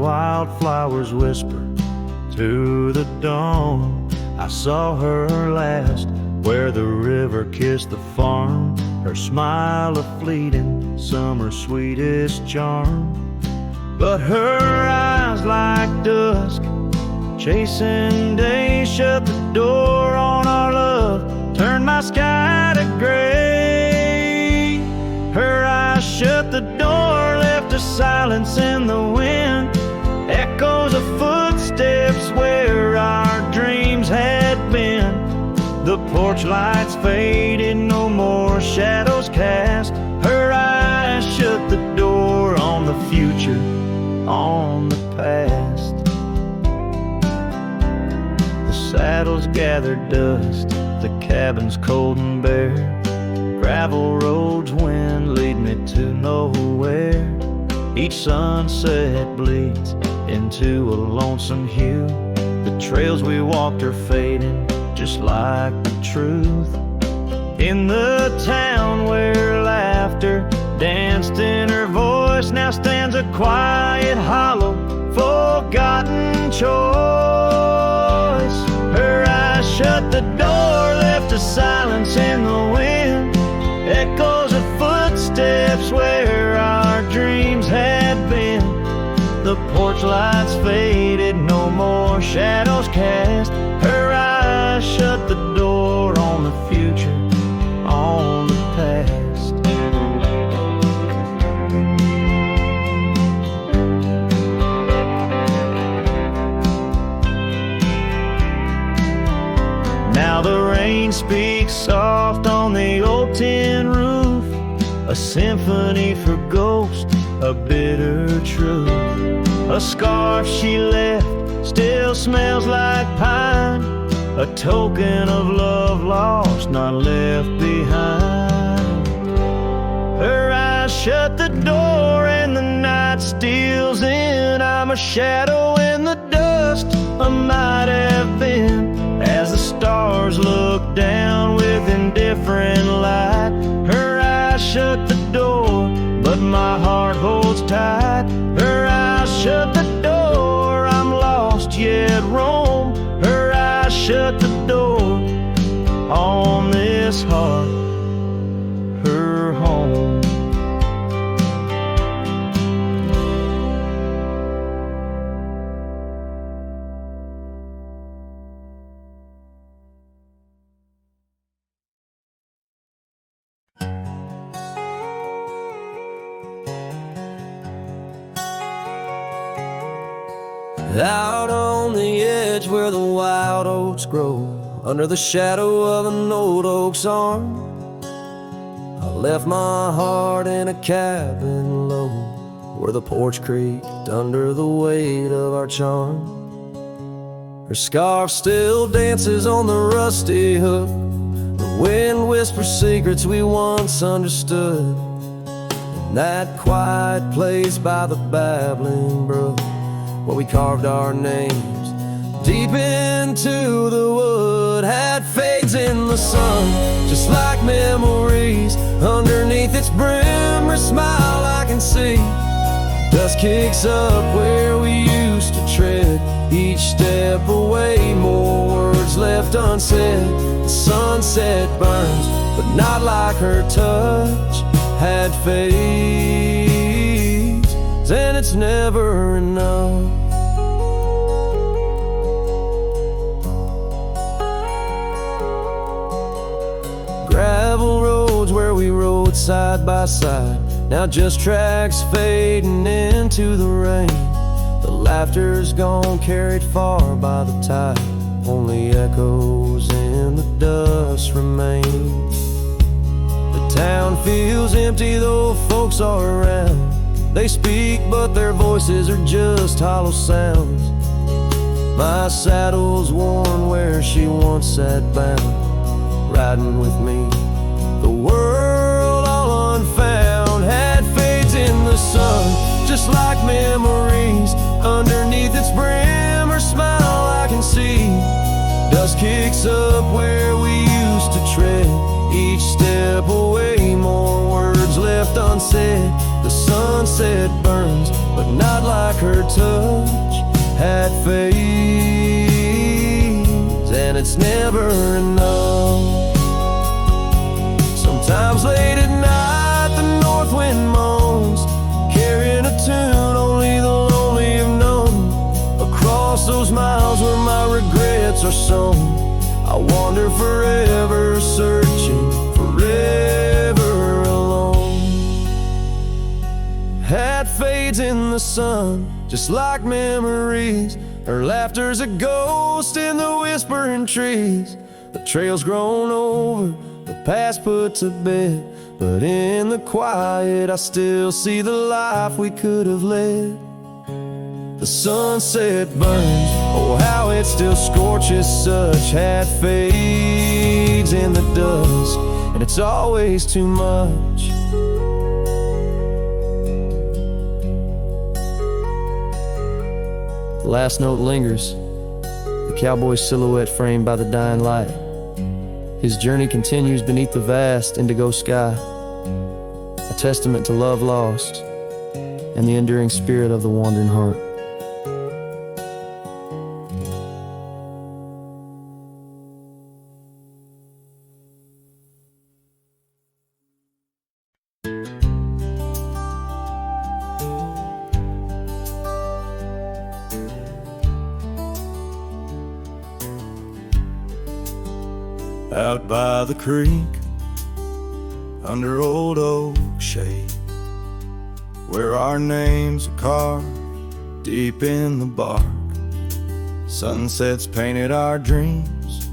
wildflowers whisper to the dawn. I saw her last where the river kissed the farm, her smile a fleeting summer's sweetest charm. But her eyes like dusk, chasing day, shut the door on our love, turned my sky to gray. Her eyes shut the door, left a silence in the wind, echoes of footsteps where our dreams had been. The porch lights faded, no more shadows cast. Her eyes shut the door on the future, on the past. The saddles gathered dust, the cabin's cold and bare. Gravel roads, wind lead me to nowhere. Each sunset bleeds into a lonesome hue. The trails we walked are fading, just like the truth. In the town where laughter danced in her voice, now stands a quiet, hollow, forgotten choice. Her eyes shut the door, left a silence in the wind, echoes of footsteps where our dreams had been. The porch lights faded, no more shadows cast. Her eyes shut the door on the future, on the past. Now the rain speaks soft on the old tin roof, a symphony for ghosts, a bitter truth. A scarf she left still smells like pine, a token of love lost, not left behind. Her eyes shut the door and the night steals in. I'm a shadow in the dust, I might have been. As the stars look down with indifferent light, her eyes shut the door, but my heart holds tight. Her eyes shut the door, I'm lost yet roam. Her eyes shut the door on this heart, her home. Out on the edge where the wild oats grow, under the shadow of an old oak's arm, I left my heart in a cabin low, where the porch creaked under the weight of our charm. Her scarf still dances on the rusty hook, the wind whispers secrets we once understood. In that quiet place by the babbling brook, where we carved our names deep into the wood, had fades in the sun, just like memories. Underneath its brim, her smile I can see. Dust kicks up where we used to tread, each step away, more words left unsaid. The sunset burns, but not like her touch had fades, and it's never enough. Gravel roads where we rode side by side, now just tracks fading into the rain. The laughter's gone, carried far by the tide, only echoes in the dust remain. The town feels empty though folks are around. They speak but their voices are just hollow sounds. My saddle's worn where she once sat bound, riding with me, the world all unfound. Had fades in the sun, just like memories. Underneath its brim, her smile I can see. Dust kicks up where we used to tread, each step away, more words left unsaid. The sunset burns, but not like her touch. Hat fades, and it's never enough. Sometimes late at night the north wind moans, carrying a tune only the lonely have known. Across those miles where my regrets are sown, I wander forever, searching, forever alone. Hat fades in the sun, just like memories. Her laughter's a ghost in the whispering trees. The trail's grown over, the past put to bed, but in the quiet I still see the life we could have led. The sunset burns, oh how it still scorches such. Hat fades in the dust, and it's always too much. The last note lingers, the cowboy's silhouette framed by the dying light. His journey continues beneath the vast indigo sky, a testament to love lost and the enduring spirit of the wandering heart. Out by the creek, under old oak shade, where our names are carved deep in the bark. Sunsets painted our dreams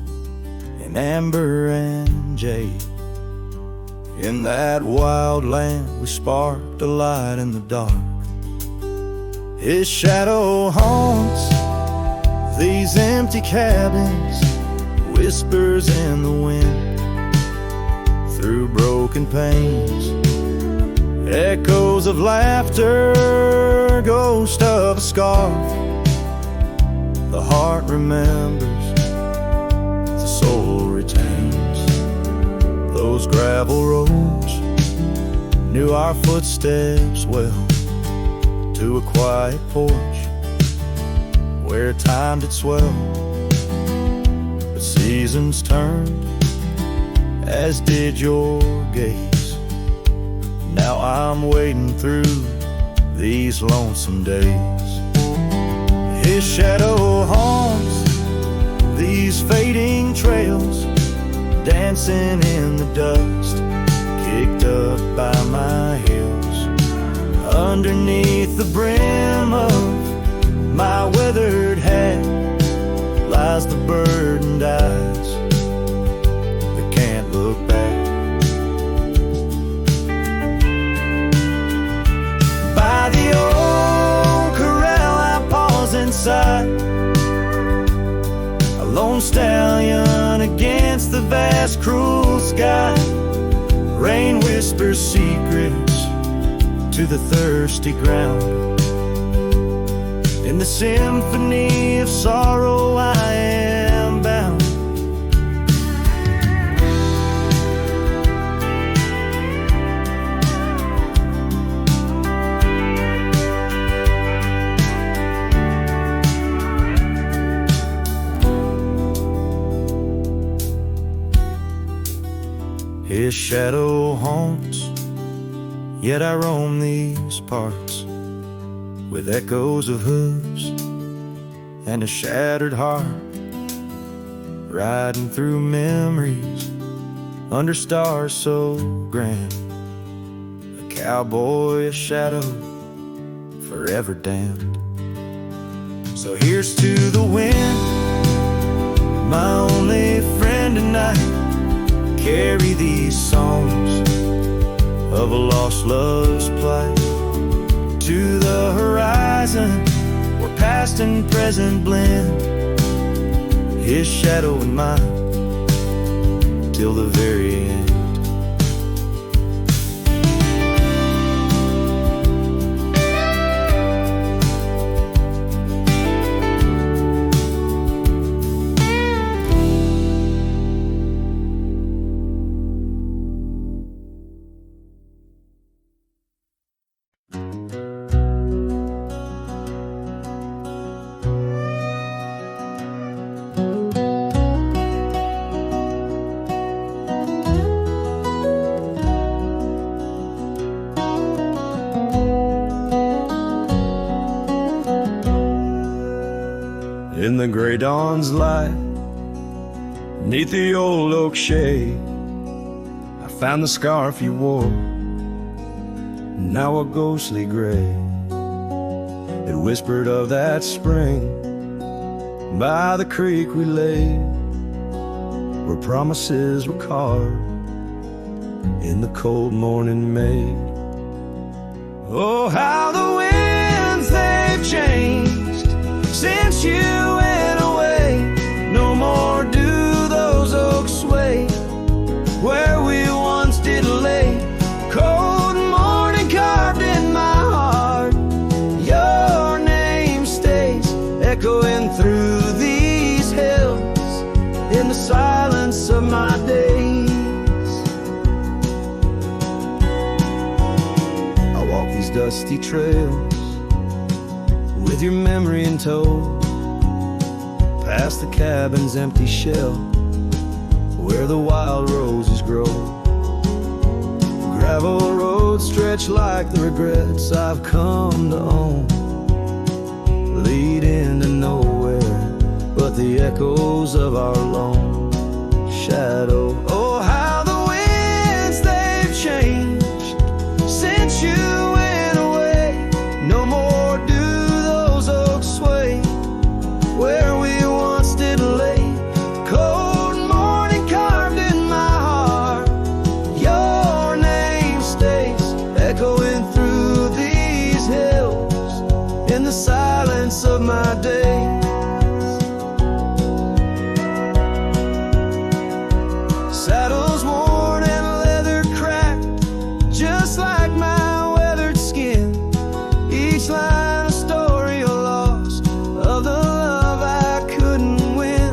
in amber and jade. In that wild land we sparked a light in the dark. His shadow haunts these empty cabins, whispers in the wind, through broken panes, echoes of laughter, ghost of a scarf. The heart remembers, the soul retains. Those gravel roads knew our footsteps well, to a quiet porch where time did swell. Seasons turned, as did your gaze. Now I'm wading through these lonesome days. His shadow haunts these fading trails, dancing in the dust, kicked up by my heels. Underneath the brim of my weathered hat lies the burdened eyes that can't look back. By the old corral I pause inside, a lone stallion against the vast cruel sky. Rain whispers secrets to the thirsty ground. In the symphony of sorrow I am bound. His shadow haunts, yet I roam these parts, with echoes of hooves and a shattered heart, riding through memories under stars so grand. A cowboy, a shadow, forever damned. So here's to the wind, my only friend tonight. Carry these songs of a lost love's plight to the horizon, where past and present blend. His shadow and mine, till the very end. in the gray dawn's light, 'neath the old oak shade, I found the scarf you wore, now a ghostly gray. It whispered of that spring by the creek we lay, where promises were carved in the cold morning May. Oh, how the winds they've changed since you went away. No more do those oaks sway where we once did lay. Cold morning carved in my heart, your name stays echoing through these hills in the silence of my days. I walk these dusty trails with your memory in tow, past the cabin's empty shell where the wild roses grow. Gravel roads stretch like the regrets I've come to own, lead into nowhere but the echoes of our lone shadow. Oh, how the winds they've changed since you went away. No more do those oaks sway where we once did lay. Cold morning carved in my heart, your name stays echoing through these hills in the silence of my days. Saddles worn and leather cracked, just like my weathered skin. Each line a story of loss, of the love I couldn't win.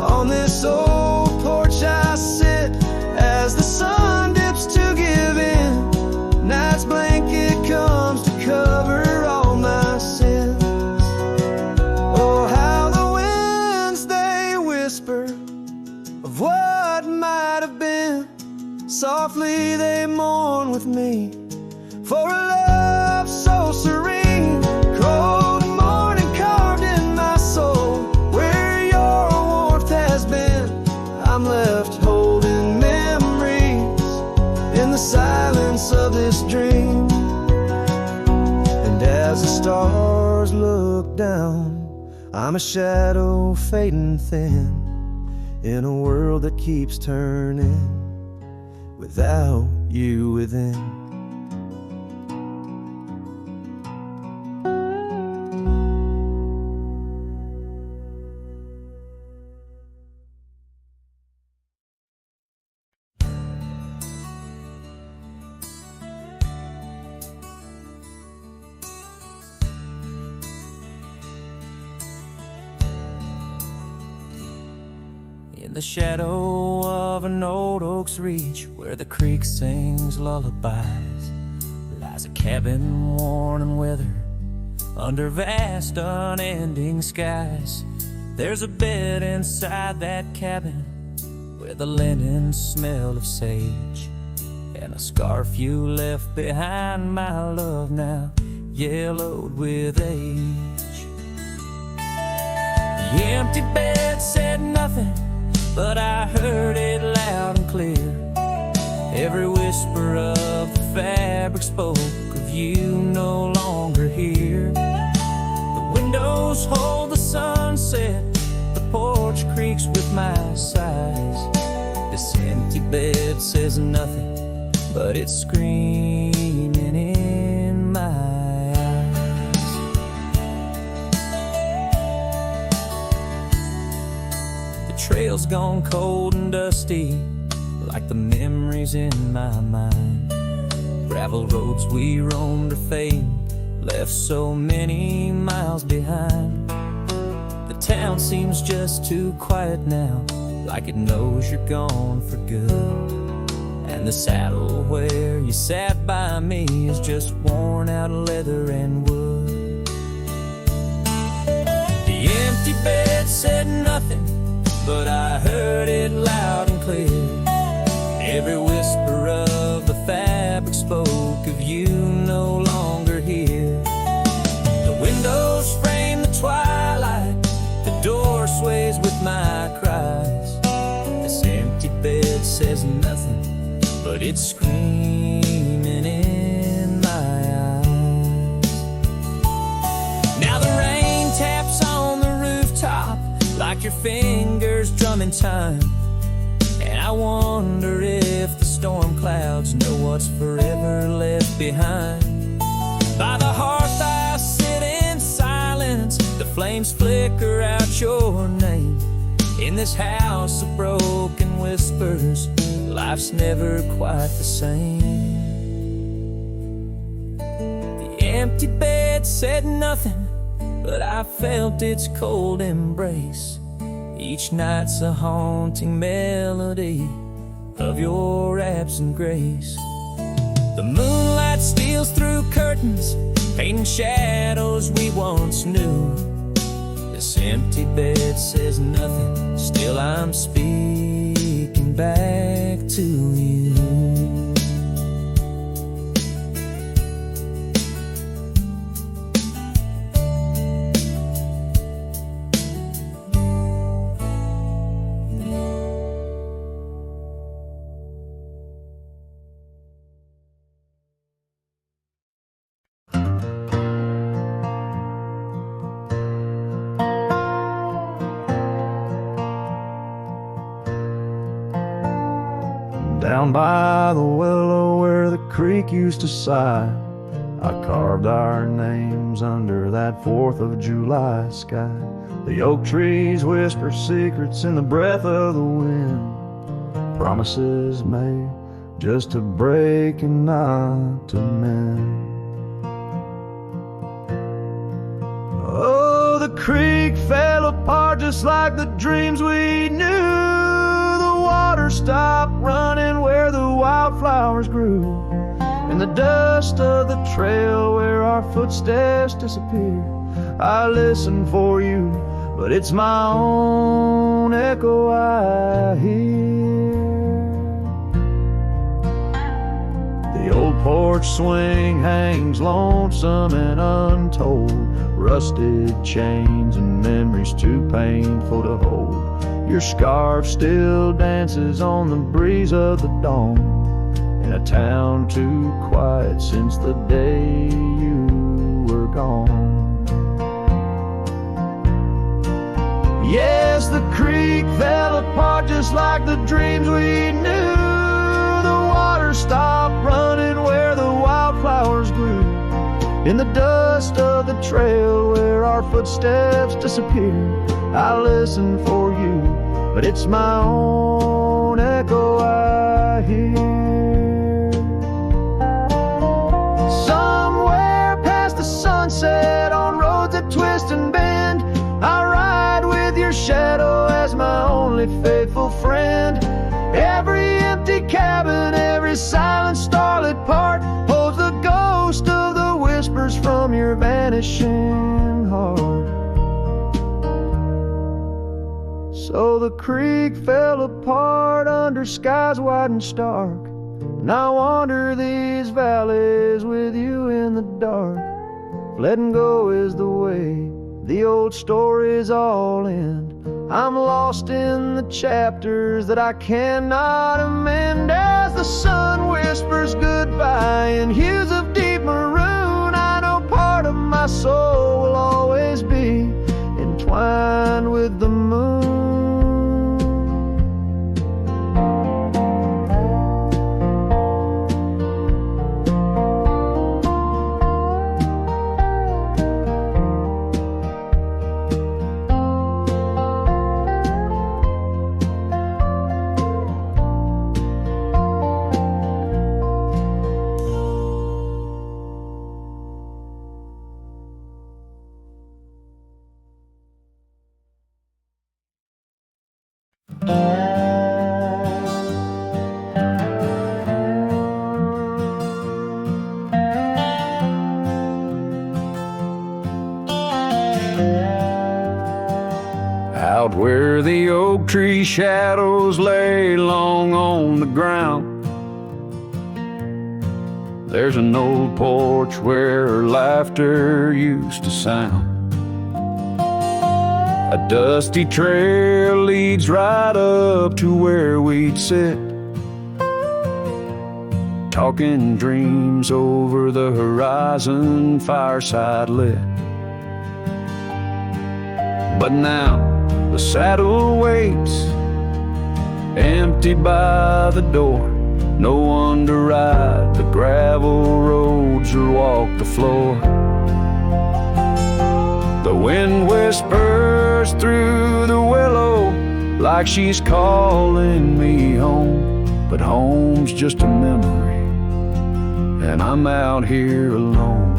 On this old porch I sit as the sun dips to give in. Night's blanket comes to cover all my sins. Oh, how the winds they whisper of what might have been. Softly they mourn with me for a love so serene. Cold morning carved in my soul where your warmth has been. I'm left holding memories in the silence of this dream. And as the stars look down, I'm a shadow fading thin in a world that keeps turning without you within. In the shadow of an old oak's reach, where the creek sings lullabies, lies a cabin worn and weathered under vast unending skies. There's a bed inside that cabin with a linen smell of sage, and a scarf you left behind, my love, now yellowed with age. The empty bed said nothing, but I heard it loud and clear. Every whisper of the fabric spoke of you no longer here. The windows hold the sunset, the porch creaks with my sighs. This empty bed says nothing, but it's screaming in my eyes. The trail's gone cold and dusty, like the memories in my mind. Gravel roads we roamed are fading, left so many miles behind. The town seems just too quiet now, like it knows you're gone for good. And the saddle where you sat by me is just worn out leather and wood. The empty bed said nothing, but I heard it loud and clear. Every whisper of the fabric spoke of you no longer here. The windows frame the twilight, the but it's screaming in my eyes. Now the rain taps on the rooftop like your fingers drumming time, and I wonder if the storm clouds know what's forever left behind. By the hearth I sit in silence, the flames flicker out your name. In this house of broken whispers, life's never quite the same. The empty bed said nothing, but I felt its cold embrace. Each night's a haunting melody of your absent grace. The moonlight steals through curtains, painting shadows we once knew. This empty bed says nothing, still I'm speaking back to you. Down by the willow where the creek used to sigh, I carved our names under that 4th of July sky. The oak trees whisper secrets in the breath of the wind, promises made just to break and not to mend. Oh, the creek fell apart just like the dreams we knew. The water stopped running where the wildflowers grew. In the dust of the trail where our footsteps disappear, I listen for you, but it's my own echo I hear. The old porch swing hangs lonesome and untold, rusted chains and memories too painful to hold. Your scarf still dances on the breeze of the dawn, in a town too quiet since the day you were gone. Yes, the creek fell apart just like the dreams we knew. The water stopped running where the wildflowers grew. In the dust of the trail where our footsteps disappear, I listen for you, but it's my own echo I hear. Somewhere past the sunset on roads that twist and bend, I ride with your shadow as my only faithful friend. Every empty cabin, every silent starlit part holds the ghost of the whispers from your vanishing heart. So the creek fell apart under skies wide and stark, and I wander these valleys with you in the dark. Letting go is the way the old stories all end. I'm lost in the chapters that I cannot amend. As the sun whispers goodbye in hues of deep maroon, I know part of my soul will always be entwined with the moon. Out where the oak tree shadows lay long on the ground, there's an old porch where laughter used to sound. A dusty trail leads right up to where we'd sit, talking dreams over the horizon, fireside lit. But now the saddle waits, empty by the door. No one to ride the gravel roads or walk the floor. The wind whispers through the willow like she's calling me home, but home's just a memory, and I'm out here alone.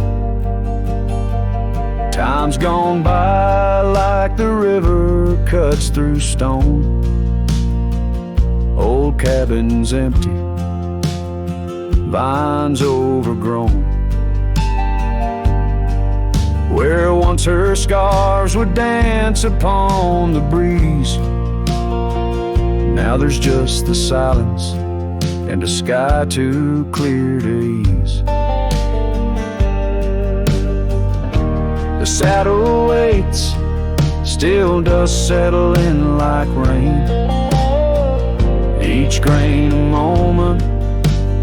Time's gone by like the river cuts through stone. Old cabin's empty, vines overgrown. Where once her scarves would dance upon the breeze, now there's just the silence and a sky too clear to ease. The saddle waits, still dust settle in like rain. Each grain a moment,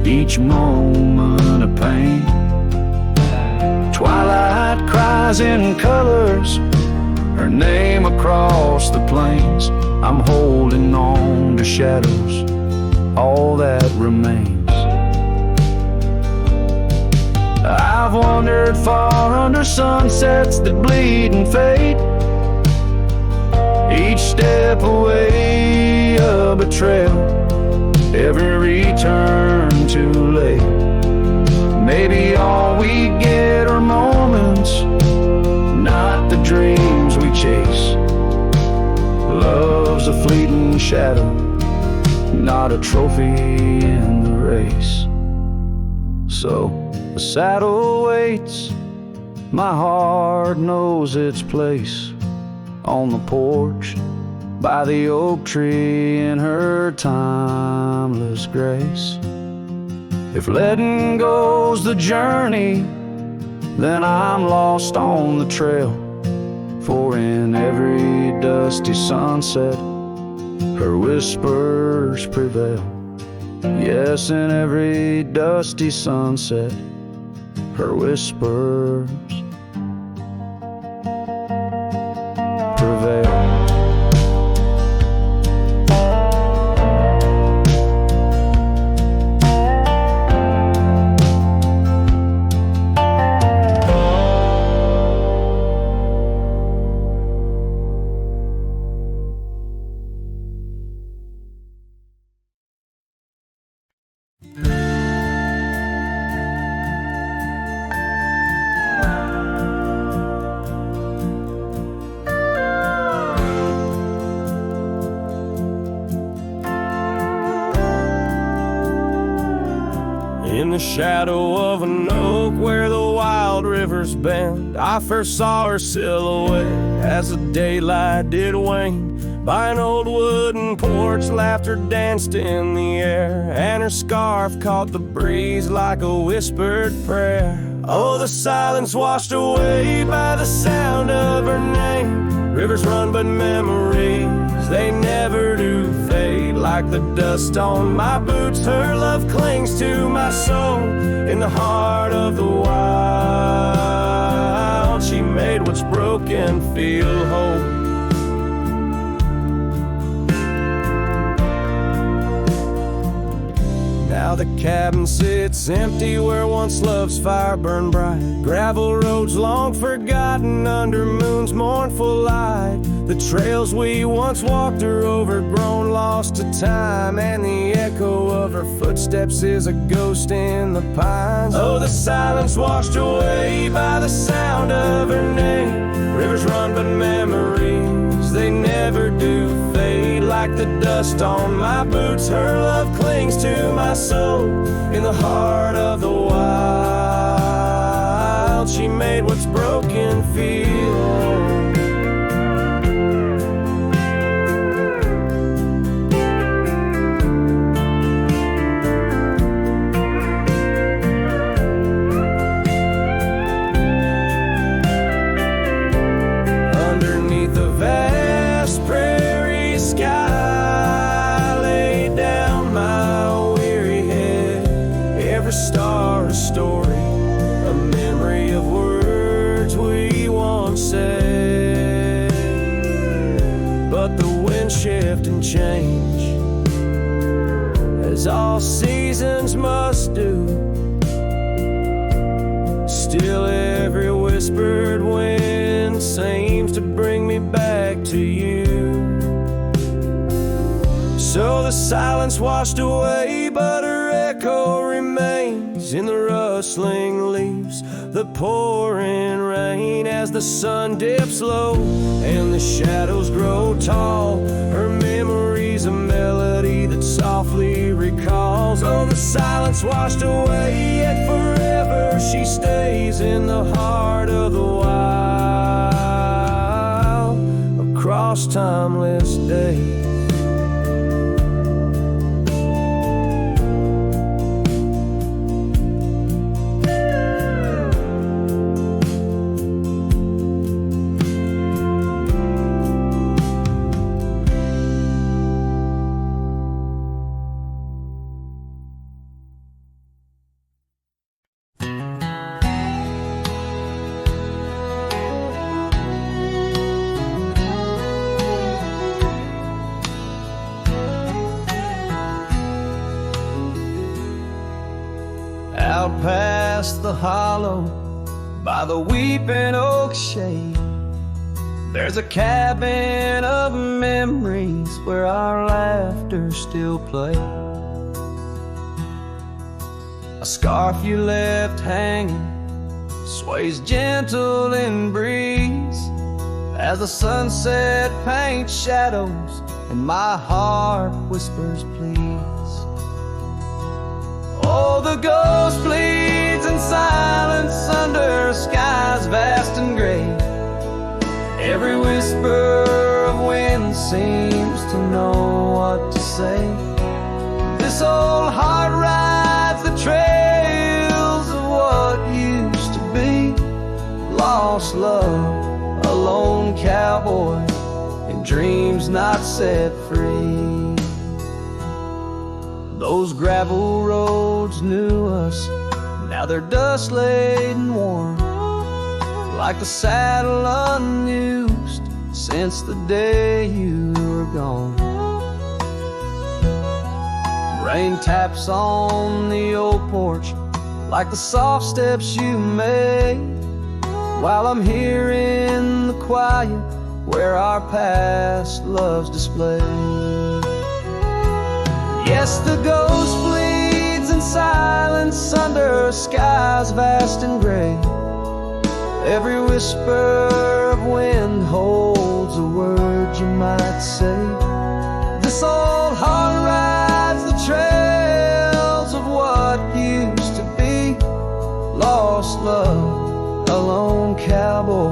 each moment a pain. Twilight cries in colors, her name across the plains. I'm holding on to shadows, all that remains. I've wandered far under sunsets that bleed and fade. Each step away a betrayal, every turn too late. Maybe all we get are moments, not the dreams we chase. Love's a fleeting shadow, not a trophy in the race. So the saddle waits, my heart knows its place. On the porch, by the oak tree in her timeless grace. If letting go's the journey, then I'm lost on the trail. For in every dusty sunset, her whispers prevail. Yes, in every dusty sunset, her whispers prevail. In the shadow of an oak where the wild rivers bend, I first saw her silhouette as the daylight did wane. By an old wooden porch, laughter danced in the air, and her scarf caught the breeze like a whispered prayer. Oh, the silence washed away by the sound of her name. Rivers run, but memories, they never do fade. Like the dust on my boots, her love clings to my soul. In the heart of the wild, she made what's broken feel whole. Now the cabin sits empty where once love's fire burned bright. Gravel roads long forgotten under moon's mournful light. The trails we once walked are overgrown, lost to time, and the echo of her footsteps is a ghost in the pines. Oh, the silence washed away by the sound of her name. Rivers run, but memories, they never do fade. Like the dust on my boots, her love clings to my soul. In the heart of the wild, she made what's broken feel whole. Underneath the vast prairie sky, lay down my weary head. shift and change, as all seasons must do. Still every whispered wind seems to bring me back to you. So the silence washed away, but her echo remains in the rustling leaves, the pouring rain as the sun dips low and the shadows grow tall. Her memory's a melody that softly recalls. Oh, the silence washed away, yet forever she stays in the heart of the wild, across timeless days. Out past the hollow, by the weeping oak shade, there's a cabin of memories where our laughter still plays. A scarf you left hanging sways gentle in breeze, as the sunset paints shadows and my heart whispers please. Oh, the ghost bleeds in silence under skies vast and gray. Every whisper of wind seems to know what to say. This old heart rides the trails of what used to be. Lost love, a lone cowboy, and dreams not set free. Those gravel roads knew us, now they're dust laden warm, like the saddle unused since the day you were gone. Rain taps on the old porch like the soft steps you made, while I'm here in the quiet where our past love's displayed. Yes, the ghost bleeds in silence under skies vast and gray. Every whisper of wind holds a word you might say. This old heart rides the trails of what used to be. Lost love, a lone cowboy,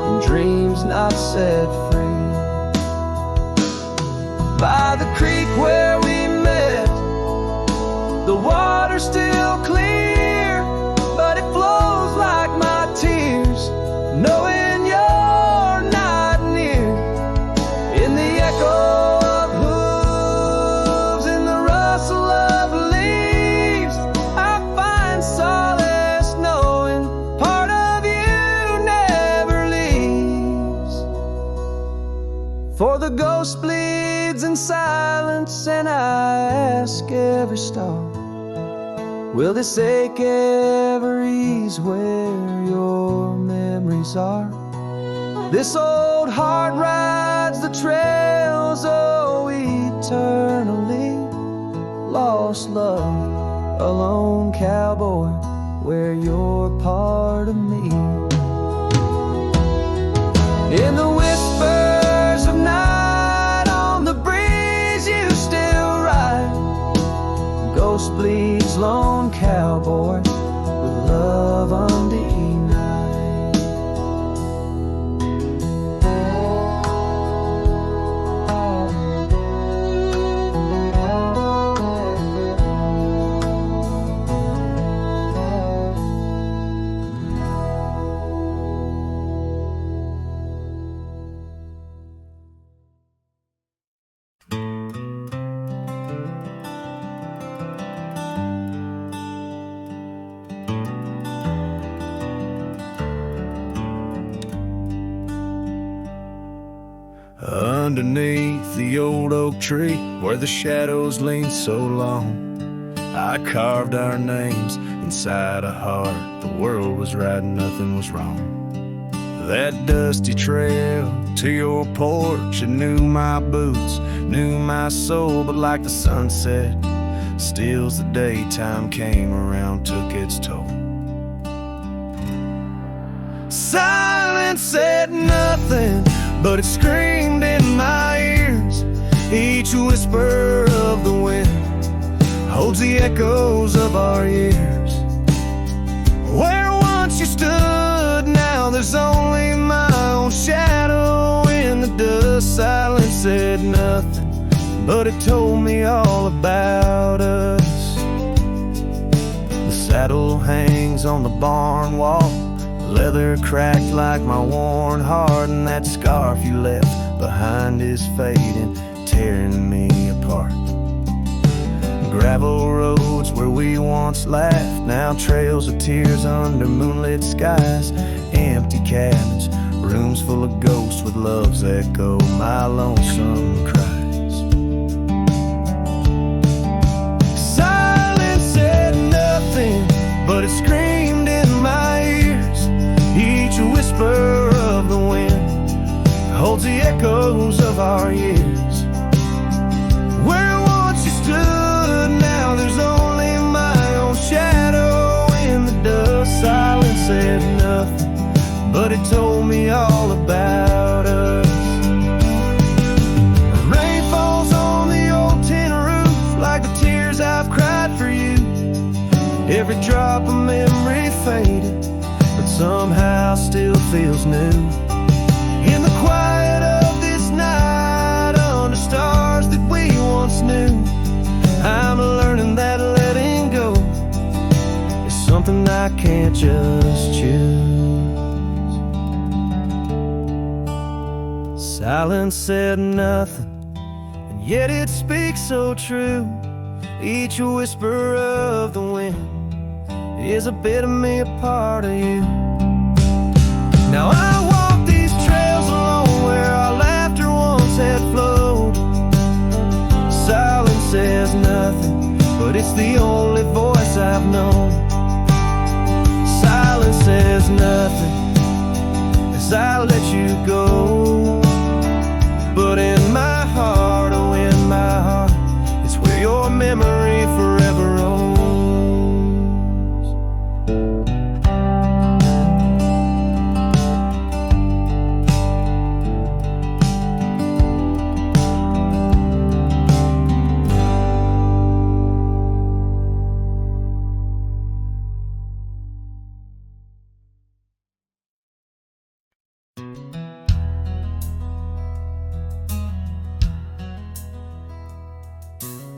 and dreams not set free. By the creek where we met, the water's still clear, but it flows like my tears, knowing you're not near. In the echo of hooves, in the rustle of leaves, I find solace knowing part of you never leaves. For the ghost bleeds in silence, and I ask every star, will this ache ever ease where your memories are? This old heart rides the trails, oh, eternally. Lost love, a lone cowboy, where you're part of me. In the whispers of night, on the breeze you still ride. Ghost bleeds, lone cowboy, with love undenied. underneath the old oak tree where the shadows leaned so long, I carved our names inside a heart. The world was right and nothing was wrong. That dusty trail to your porch, it knew my boots, knew my soul. But like the sunset steals the daytime came around, took its toll. Silence said nothing, but it screamed in my ears. Each whisper of the wind holds the echoes of our years. Where once you stood, now there's only my own shadow in the dust. Silence said nothing, but it told me all about us. The saddle hangs on the barn wall, leather cracked like my worn heart, and that scarf you left behind is fading, tearing me apart. Gravel roads where we once laughed, now trails of tears under moonlit skies. Empty cabins, rooms full of ghosts with love's echo, my lonesome cries. Silence said nothing, but it screamed in my ears. Each whisper of the wind holds the echoes of our years. Where once you stood, now there's only my own shadow in the dust. Silence said nothing, but it told me all about us. Rain falls on the old tin roof like the tears I've cried for you. Every drop of memory faded, but somehow still feels new. In the quiet of this night, under stars that we once knew, I'm learning that letting go is something I can't just choose. Silence said nothing, and yet it speaks so true. Each whisper of the wind is a bit of me, a part of you. Now I walk these trails alone where our laughter once had flowed. Silence says nothing, but it's the only voice I've known. Silence says nothing as I let you go. But in my heart, oh in my heart, it's where your memory forever owns.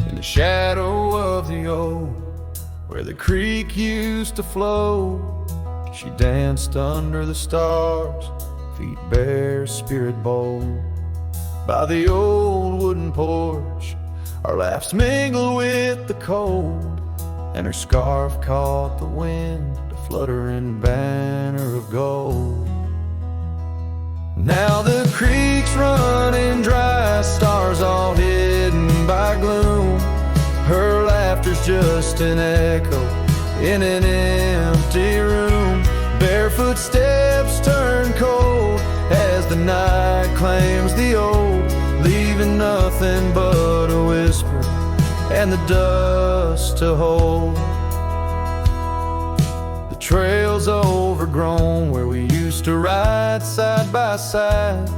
In the shadow of the old, where the creek used to flow, she danced under the stars, feet bare, spirit bold. By the old wooden porch, our laughs mingled with the cold, and her scarf caught the wind, a fluttering banner of gold. Now the creek's running dry, stars all hidden by gloom. Her laughter's just an echo in an empty room. Barefoot steps turn cold as the night claims the old, leaving nothing but a whisper and the dust to hold. The trail's overgrown where we used to ride side by side,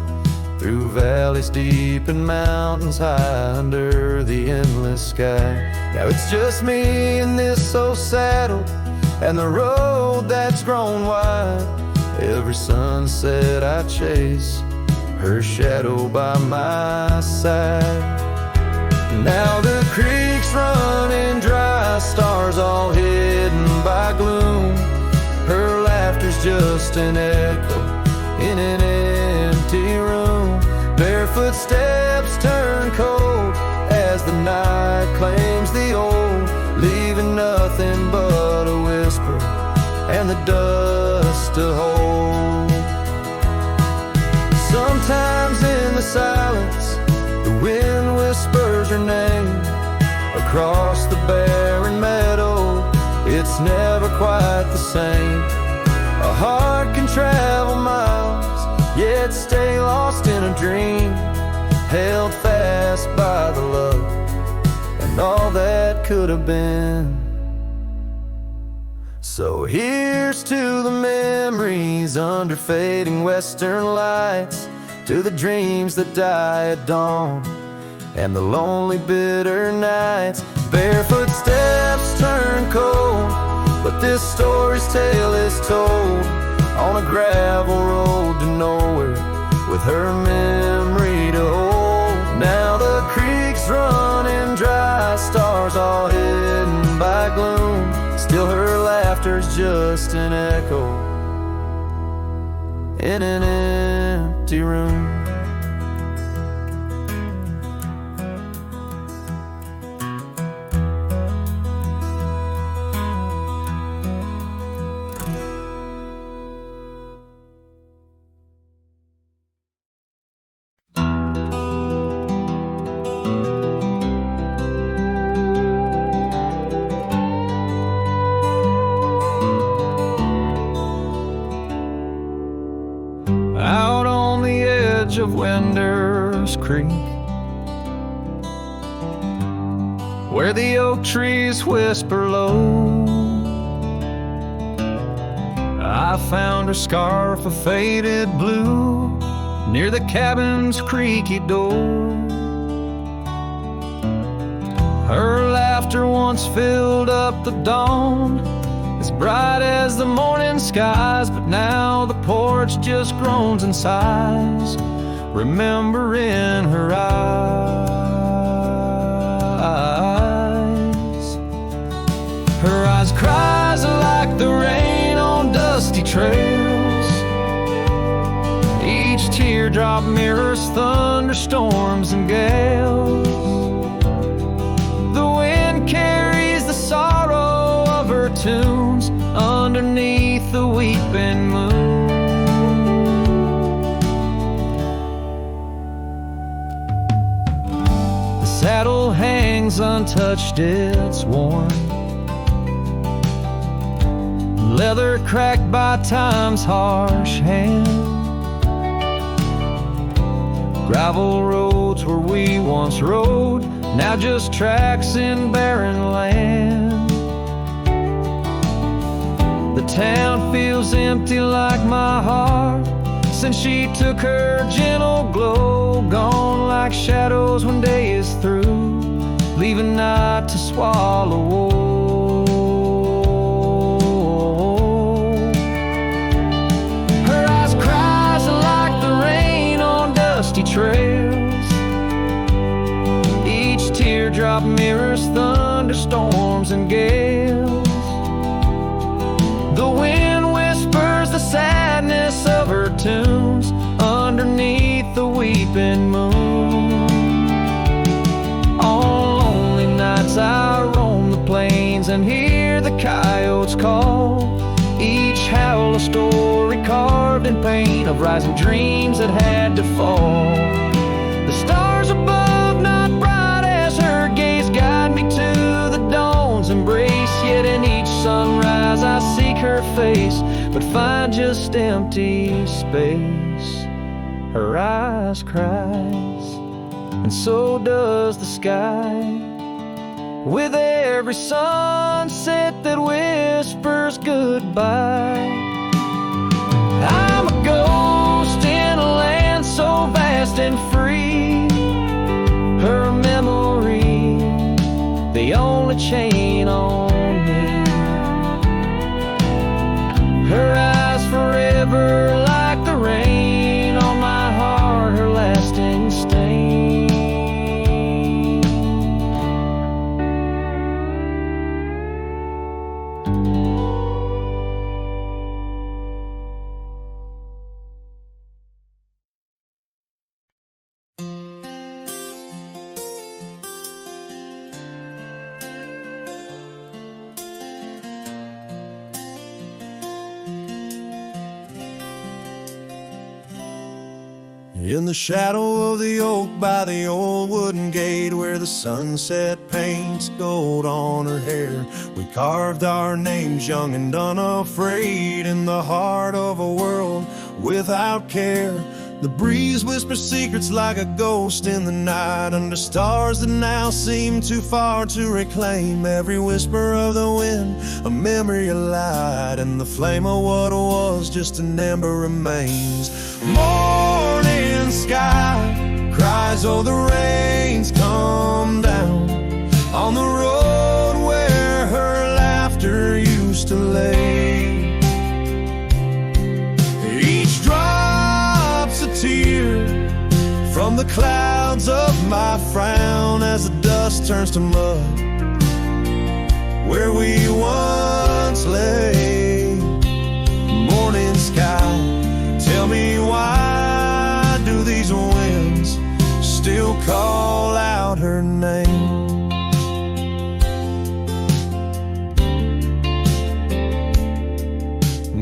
through valleys deep and mountains high under the endless sky. Now it's just me in this old saddle and the road that's grown wide. Every sunset I chase, her shadow by my side. Now the creek's running dry, stars all hidden by gloom. Her laughter's just an echo in an empty room. Barefoot steps turn cold as the night claims the old, leaving nothing but a whisper and the dust to hold. Sometimes in the silence her name across the barren meadow. It's never quite the same. A heart can travel miles, yet stay lost in a dream, held fast by the love and all that could have been. So here's to the memories under fading western lights, to the dreams that die at dawn and the lonely bitter nights. Barefoot steps turn cold, but this story's tale is told on a gravel road to nowhere, with her memory to hold. Now the creek's running dry, stars all hidden by gloom. Still her laughter's just an echo in an empty room. Of Winder's Creek, where the oak trees whisper low, I found her scarf of faded blue near the cabin's creaky door. Her laughter once filled up the dawn, as bright as the morning skies, but now the porch just groans and sighs, remembering her eyes. Her eyes cries like the rain on dusty trails. Each teardrop mirrors thunderstorms and gales. The wind carries the sorrow of her tunes underneath the weeping moon. Saddle hangs untouched, it's worn, leather cracked by time's harsh hand. Gravel roads where we once rode, now just tracks in barren land. The town feels empty like my heart, since she took her gentle glow, gone like shadows when day is through, leaving night to swallow whole. Her eyes cries like the rain on dusty trails. Each teardrop mirrors thunderstorms and gales. The wind whispers the sadness of her tunes underneath the weeping moon. On lonely nights I roam the plains and hear the coyotes call, each howl a story carved in pain of rising dreams that had to fall. The stars above not bright as her gaze guide me to the dawn's embrace, yet in each sunrise I seek her face, but find just empty space. Her eyes cries, and so does the sky, with every sunset that whispers goodbye. I'm a ghost in a land so vast and free, her memory the only chain on me. Her eyes forever like the rain on my heart, her lasting stain. In the shadow of the oak by the old wooden gate, where the sunset paints gold on her hair, we carved our names young and unafraid in the heart of a world without care. The breeze whispers secrets like a ghost in the night, under stars that now seem too far to reclaim. Every whisper of the wind, a memory of light, and the flame of what was just an ember remains. Morning sky cries, oh the rain's come down on the road where her laughter used to lay. Each drop's a tear from the clouds of my frown as the dust turns to mud where we once lay. Morning sky, tell me why do these winds still call out her name?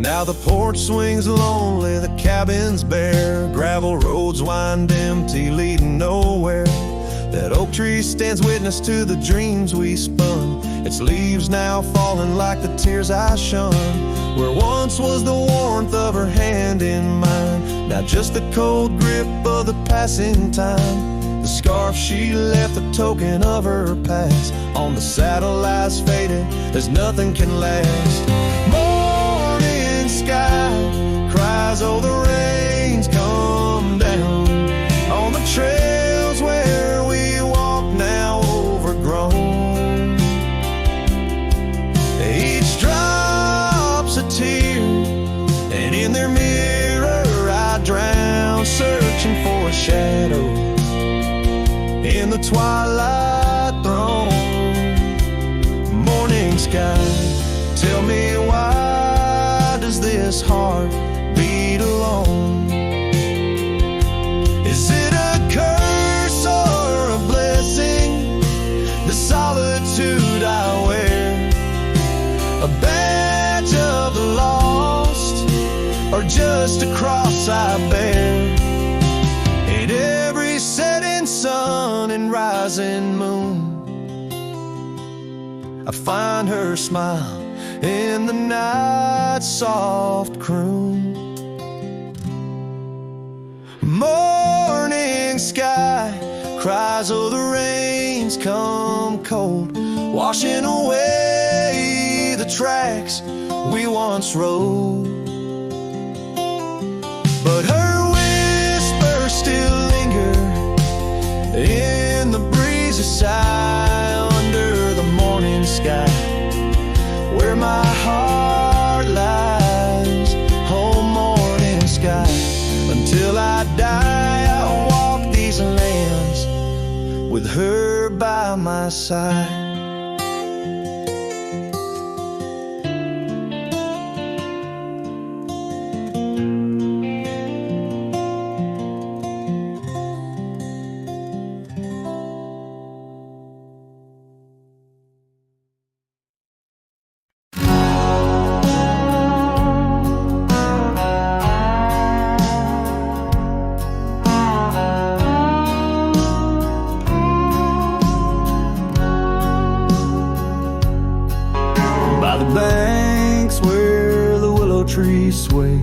Now the porch swings lonely, the cabin's bare, gravel roads wind empty, leading nowhere. That oak tree stands witness to the dreams we spun, its leaves now falling like the tears I shun. Where once was the warmth of her hand in mine, now just the cold grip of the passing time. The scarf she left, a token of her past, on the saddle lies faded as nothing can last. Morning sky cries, oh the rain's come down on the trails where we walk now overgrown. Each drop's a tear, and in their mirror I drown, searching for a shadow in the twilight throne. Morning sky, tell me why does this heart beat alone? Is it a curse or a blessing, the solitude I wear? A badge of the lost, or just a cross I bear? In every setting sun and rising moon, I find her smile in the night's soft croon. Morning sky cries, oh the rain's come cold, washing away the tracks we once rode. But her whispers still linger in the breezy sigh under the morning sky, where my heart lies. Oh morning sky, until I die I'll walk these lands with her by my side. Sway.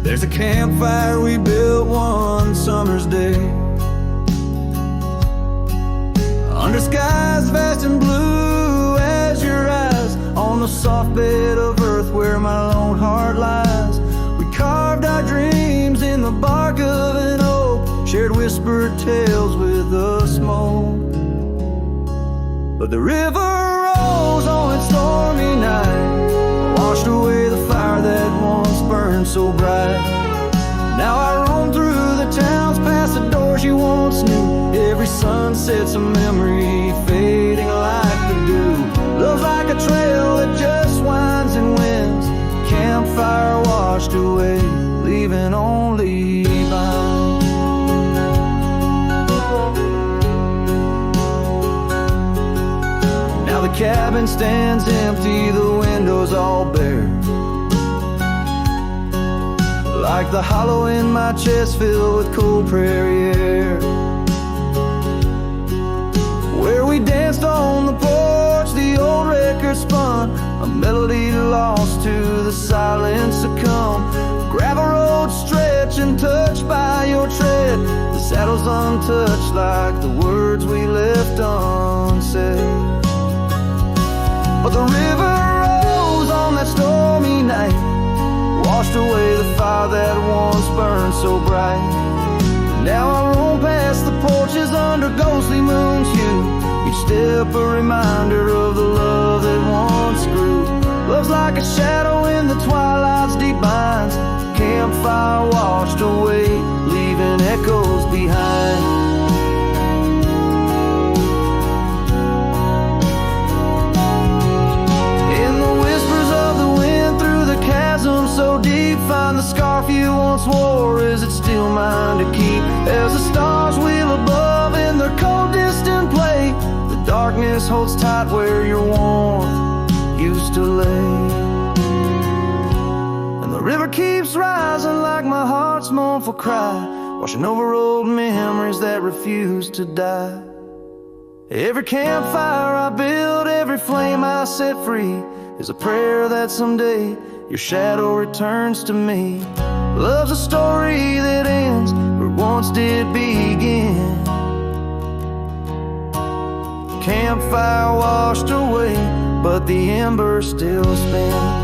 There's a campfire we built one summer's day, under skies vast and blue as your eyes, on the soft bed of earth where my lone heart lies. We carved our dreams in the bark of an oak, shared whispered tales with the smoke. But the river rolls on its stormy night, washed away the fire that once burned so bright. Now I roam through the towns, past the doors you once knew. Every sunset's a memory fading like the dew. Love's like a trail that just winds and winds, campfire washed away, leaving only vines. Now the cabin stands empty, the windows all bare, like the hollow in my chest filled with cool prairie air. Where we danced on the porch, the old record spun, a melody lost to the silence succumb. Gravel road stretch and touched by your tread, the saddle's untouched like the words we left unsaid. But the river rose on that stormy night, washed away the fire that once burned so bright. Now I roam past the porches under ghostly moon's hue, each step a reminder of the love that once grew. Love's like a shadow in the twilight's deep binds, campfire washed away, leaving echoes behind. In the whispers of the wind through the chasm so deep, find the scarf you once wore, is it still mine to keep? As the stars wheel above in their cold distant play, the darkness holds tight where your warmth used to lay. The river keeps rising like my heart's mournful cry, washing over old memories that refuse to die. Every campfire I build, every flame I set free, is a prayer that someday your shadow returns to me. Love's a story that ends where it once did begin. Campfire washed away, but the embers still spin.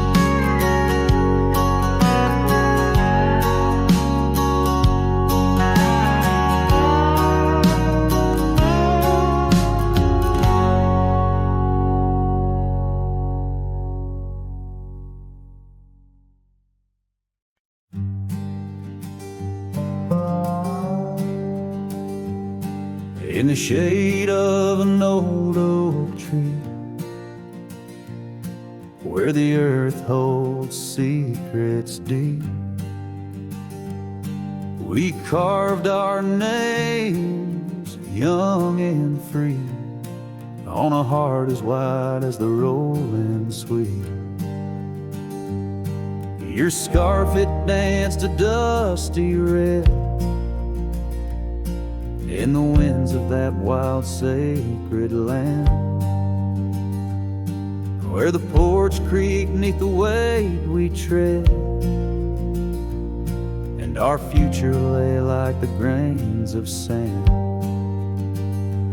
In the shade of an old oak tree, where the earth holds secrets deep, we carved our names, young and free, on a heart as wide as the rolling sweet. Your scarf, it danced a dusty red in the winds of that wild sacred land, where the porch creaked neath the weight we tread, and our future lay like the grains of sand.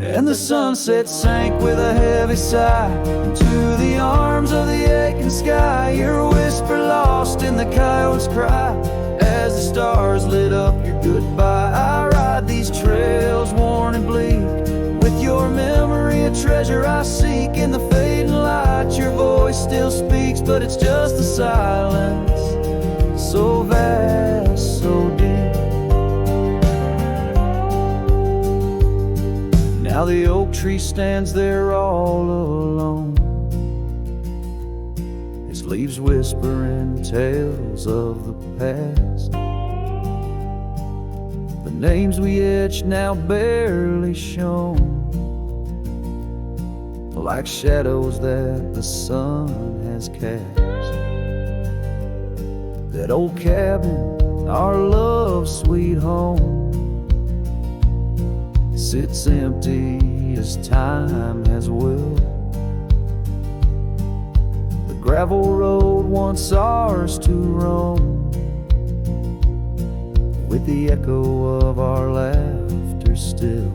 And the sunset sank with a heavy sigh into the arms of the aching sky, your whisper lost in the coyote's cry as the stars lit up your goodbye. I ride these trails worn and bleak, with your memory a treasure I seek. In the fading light your voice still speaks, but it's just the silence, so vast, so deep. Now the oak tree stands there all alone, its leaves whispering tales of the past. The names we etched now barely shown, like shadows that the sun has cast. That old cabin, our love's sweet home, sits empty as time has willed. The gravel road once ours to roam, with the echo of our laughter still.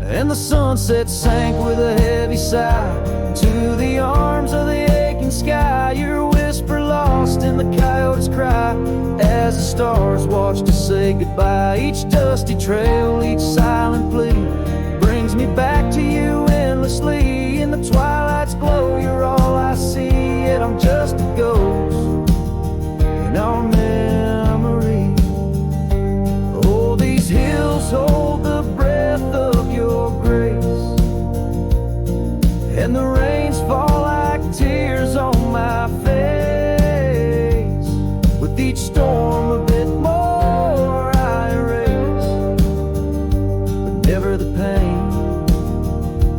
And the sunset sank with a heavy sigh to the arms of the aching sky, your whisper lost in the coyote's cry as the stars watched us say goodbye. Each dusty trail, each silent plea brings me back to you endlessly. In the twilight's glow you're all I see, yet I'm just a ghost in our memory. Oh, these hills hold the breath of your grace, and the rains fall like tears on my face. With each storm a bit more I erase, but never the pain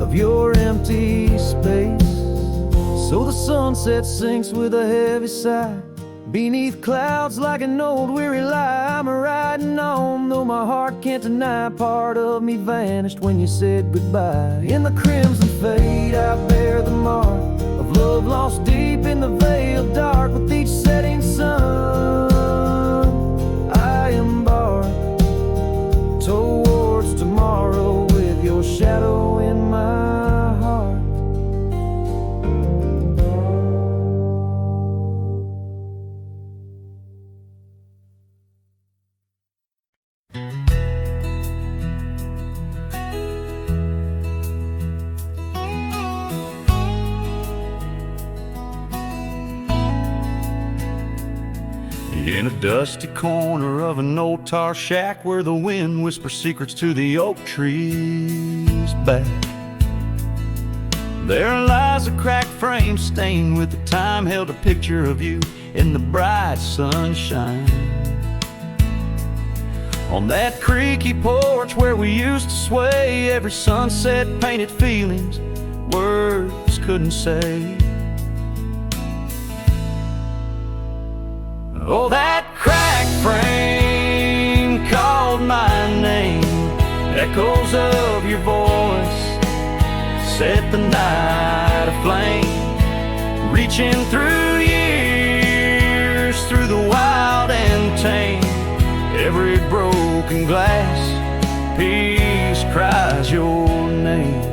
of your empty space. So the sunset sinks with a heavy sigh Beneath clouds like an old weary lie, I'm riding on, though my heart can't deny part of me vanished when you said goodbye. In the crimson fade I bear the mark of love lost deep in the veil dark. With each setting sun I embark towards tomorrow with your shadow in my heart. In a dusty corner of an old tar shack where the wind whispers secrets to the oak trees back, there lies a cracked frame stained with the time, held a picture of you in the bright sunshine. On that creaky porch where we used to sway, every sunset painted feelings words couldn't say. Oh, that cracked frame called my name. Echoes of your voice set the night aflame. Reaching through years, through the wild and tame. Every broken glass piece cries your name.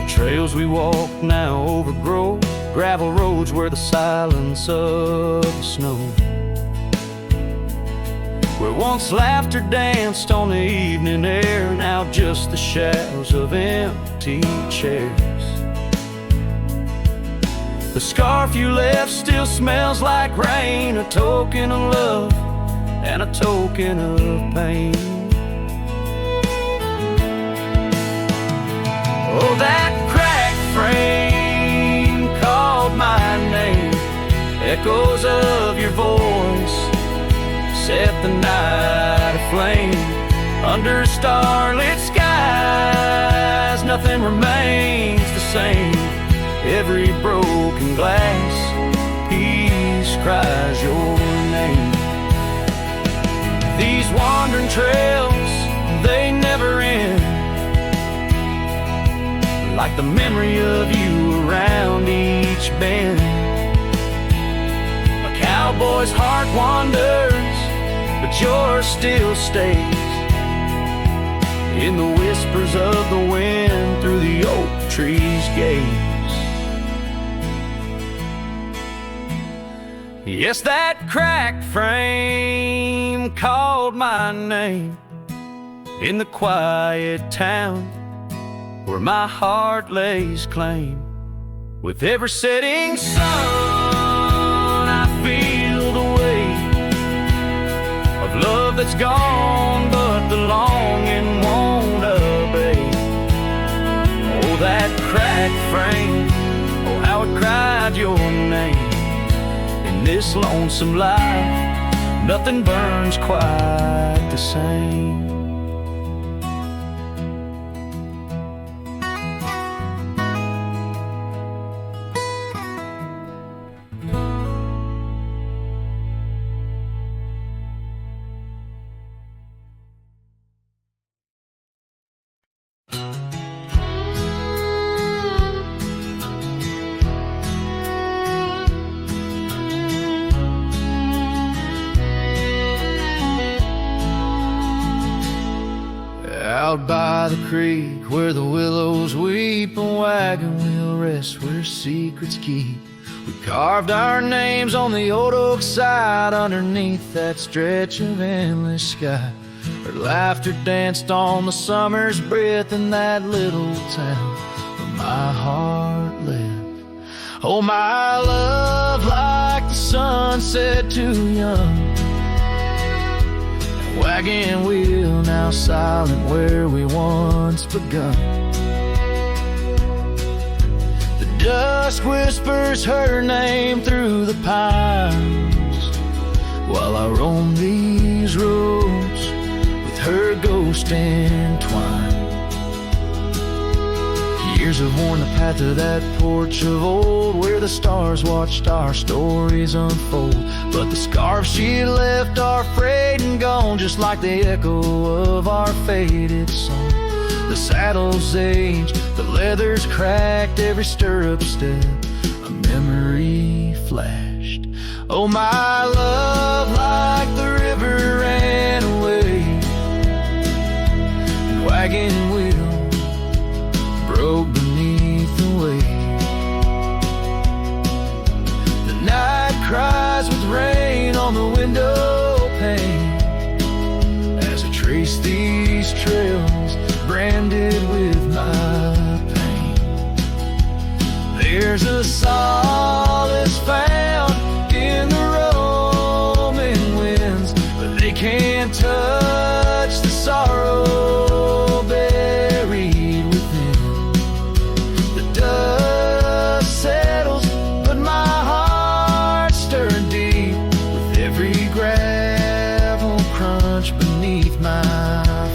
Trails we walk now overgrow, gravel roads where the silence of the snow, where once laughter danced on the evening air, now just the shadows of empty chairs. The scarf you left still smells like rain, a token of love and a token of pain. Oh, that frame called my name. Echoes of your voice set the night aflame. Under starlit skies, nothing remains the same. Every broken glass piece cries your name. These wandering trails, they never end, like the memory of you around each bend. A cowboy's heart wanders, but yours still stays in the whispers of the wind through the oak tree's gaze. Yes, that cracked frame called my name in the quiet town where my heart lays claim. With every setting sun, I feel the weight of love that's gone, but the longing won't abate. Oh, that cracked frame, oh, how it cried your name. In this lonesome life, nothing burns quite the same. Out by the creek where the willows weep, a wagon wheel rests where secrets keep. We carved our names on the old oak side underneath that stretch of endless sky. Our laughter danced on the summer's breath in that little town where my heart lived. Oh, my love, like the sunset too young. Wagon wheel now silent where we once begun. The dusk whispers her name through the pines, while I roam these roads with her ghost entwined. Years have worn the path to that porch of old, where the stars watched our stories unfold. But the scarves she left are frayed and gone, just like the echo of our faded song. The saddle's aged, the leather's cracked, every stirrup step a memory flashed. Oh, my love, like the river ran away, and wagon wheel broke beneath the weight. The night cries with rain on the window pane, as I trace these trails branded with my pain. There's a solace found in the roaming winds, but they can't touch the sorrow buried within. The dust settles, but my heart stirred deep with every gravel crunch beneath my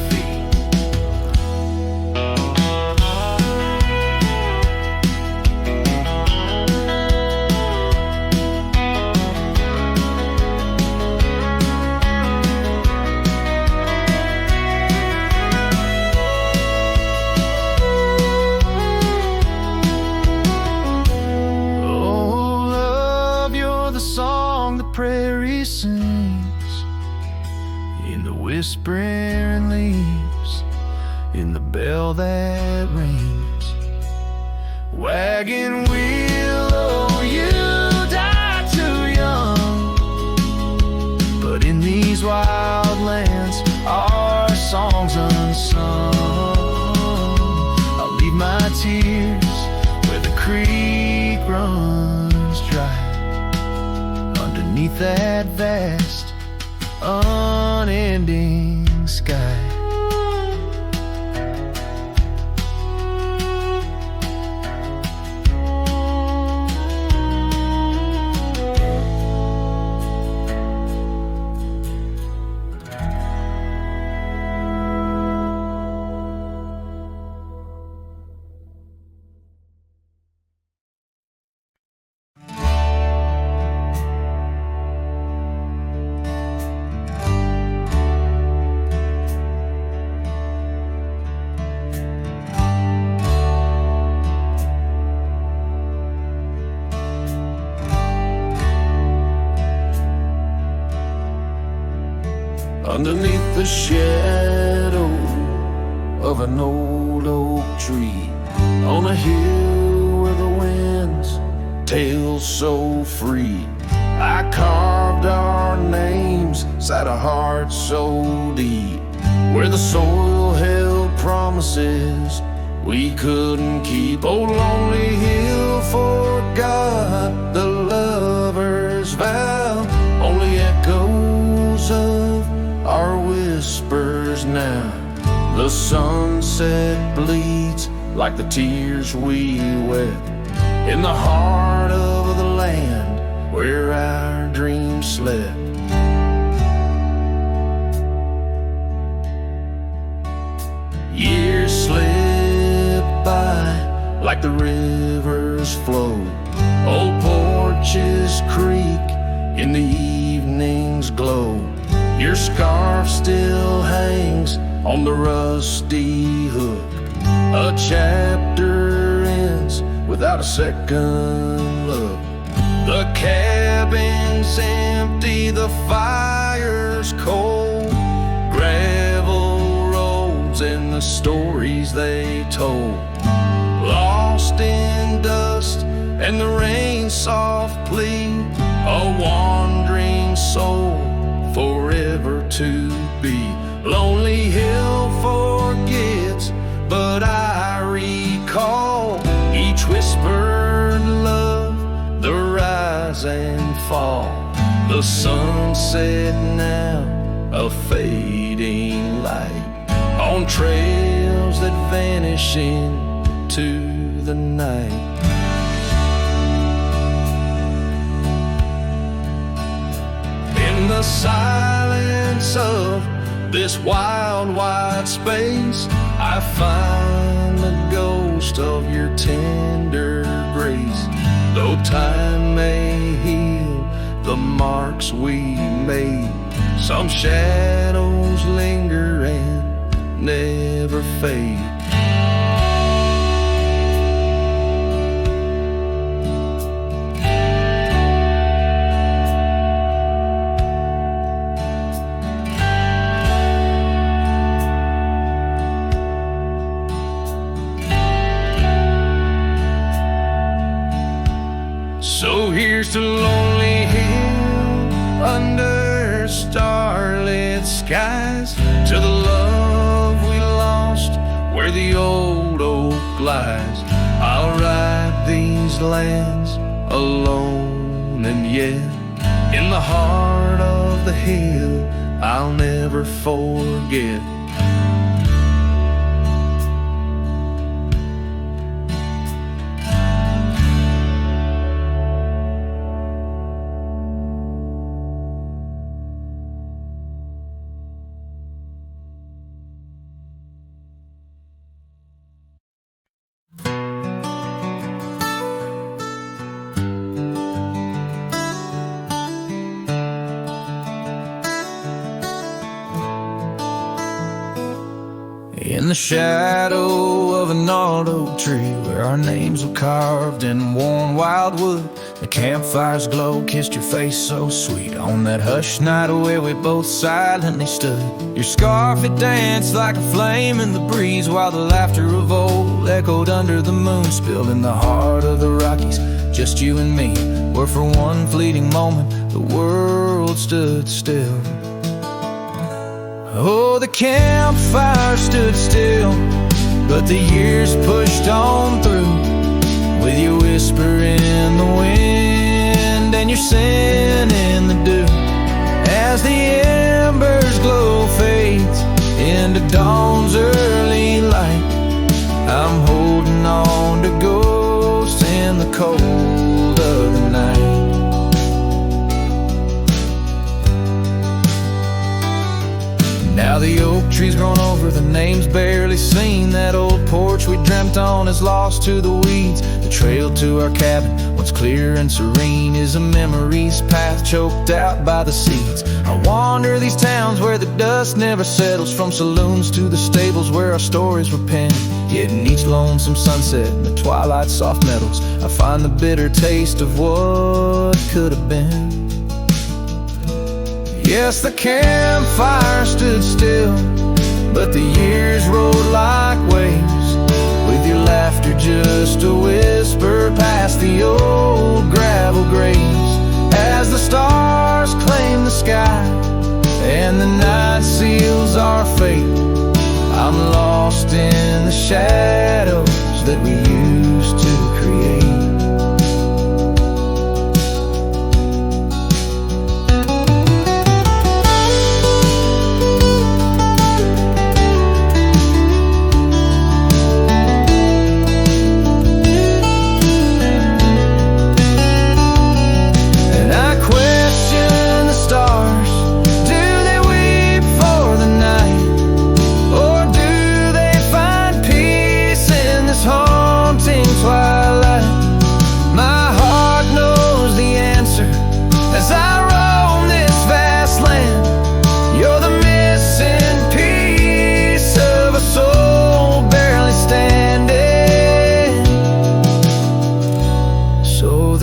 feet. Prairie sings in the whispering leaves, in the bell that rings. Wagon wheel, oh, you died too young, but in these wild lands our song's unsung. I'll leave my tears where the creek runs dry, beneath that vast, unending sky. Underneath the shadow of an old oak tree, on a hill where the winds tail so free, I carved our names inside a heart so deep, where the soil held promises we couldn't keep. Oh, lonely hill forgot the lover's vow, only echoes of our whispers now. The sunset bleeds like the tears we wept in the heart of the land where our dreams slept. Years slip by like the rivers flow, old porches creak in the evening's glow. Your scarf still hangs on the rusty hook, a chapter ends without a second look. The cabin's empty, the fire's cold, gravel roads and the stories they told, lost in dust and the rain's soft plea, a wandering soul forever to be. Lonely hill forgets, but I recall each whispered love, the rise and fall. The sunset now, a fading light on trails that vanish into the night. In the silence of this wild, wide space, I find the gold boast of your tender grace. Though time may heal the marks we made, some shadows linger and never fade. So here's to Lonely Hill under starlit skies, to the love we lost where the old oak lies. I'll ride these lands alone, and yet in the heart of the hill I'll never forget. In the shadow of an old oak tree, where our names were carved in warm wildwood, the campfire's glow kissed your face so sweet on that hushed night where we both silently stood. Your scarf, it danced like a flame in the breeze, while the laughter of old echoed under the moon, spilled in the heart of the Rockies. Just you and me, where for one fleeting moment the world stood still. Oh, the campfire stood still, but the years pushed on through, with your whisper in the wind and your scent in the dew. As the embers glow fades into dawn's early light, I'm holding on to ghosts in the cold of the night. Now the oak tree's grown over, the name's barely seen. That old porch we dreamt on is lost to the weeds. The trail to our cabin, what's clear and serene, is a memory's path choked out by the seeds. I wander these towns where the dust never settles, from saloons to the stables where our stories were penned. Yet in each lonesome sunset and the twilight's soft metals, I find the bitter taste of what could have been. Yes, the campfire stood still, but the years rolled like waves, with your laughter just a whisper past the old gravel graves. As the stars claim the sky and the night seals our fate, I'm lost in the shadows that we used to create.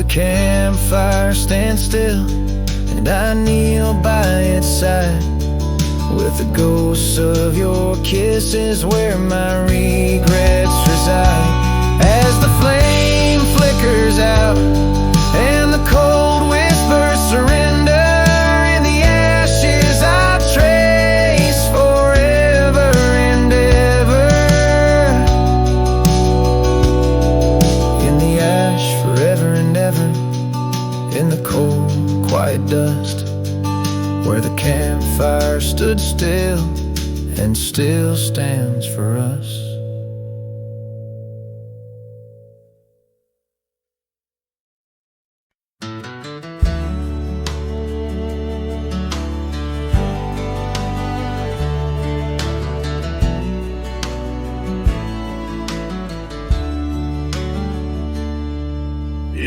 Campfire stands still, and I kneel by its side, with the ghosts of your kisses where my regrets reside. As the flame flickers out and the cold whispers surrender, in the ashes I trace forever and ever. In the ash forever and ever, in the cold, quiet dust, where the campfire stood still and still stands for us.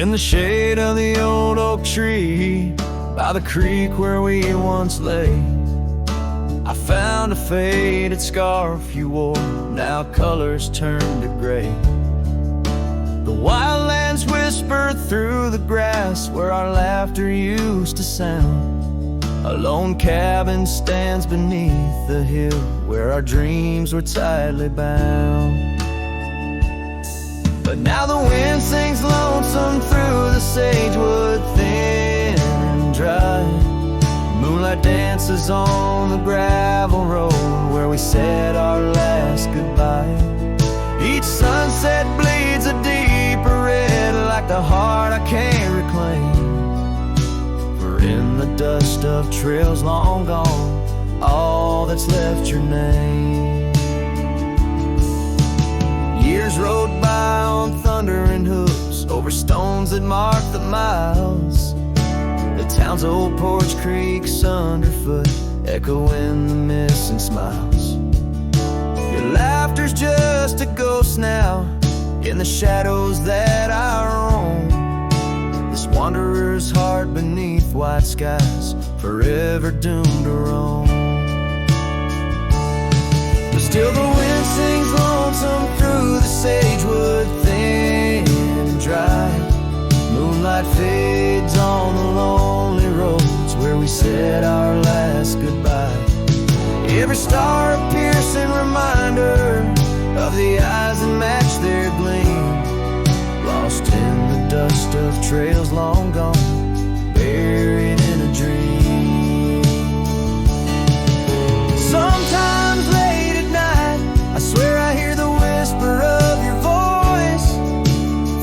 in the shade of the old oak tree, by the creek where we once lay, I found a faded scarf you wore, now colors turned to gray. The wildlands whisper through the grass where our laughter used to sound. A lone cabin stands beneath the hill where our dreams were tightly bound. But now the wind sings lonesome through the sagewood, thin and dry. Moonlight dances on the gravel road where we said our last goodbye. Each sunset bleeds a deeper red, like the heart I can't reclaim. For in the dust of trails long gone, all that's left your name. Years rode by on thundering hooves, over stones that mark the miles. The town's old porch creaks underfoot, echoing the missing smiles. Your laughter's just a ghost now, in the shadows that I roam. This wanderer's heart beneath white skies, forever doomed to roam. But still the wind sings lonesome through the sagewood, thin and dry. Moonlight fades on the lonely roads where we said our last goodbye. Every star a piercing reminder of the eyes that match their gleam, lost in the dust of trails long gone, buried in a dream. Sometimes late at night, I swear I hear the whisper of your voice,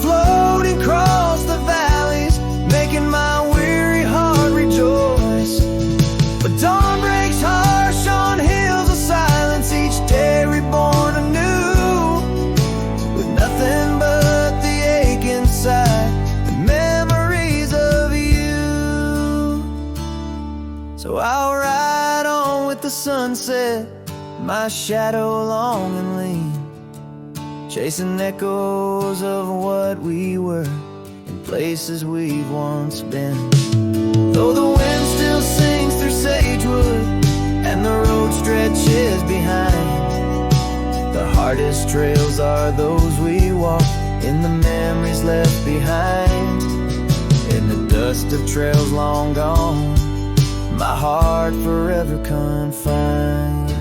floating across the valleys, making my weary heart rejoice. But dawn breaks harsh on hills of silence, each day reborn anew, with nothing but the ache inside and memories of you. So I'll ride on with the sunset, my shadow long and lean, chasing echoes of what we were in places we've once been. Though the wind still sings through sagewood and the road stretches behind, the hardest trails are those we walk in the memories left behind. In the dust of trails long gone, my heart forever confined.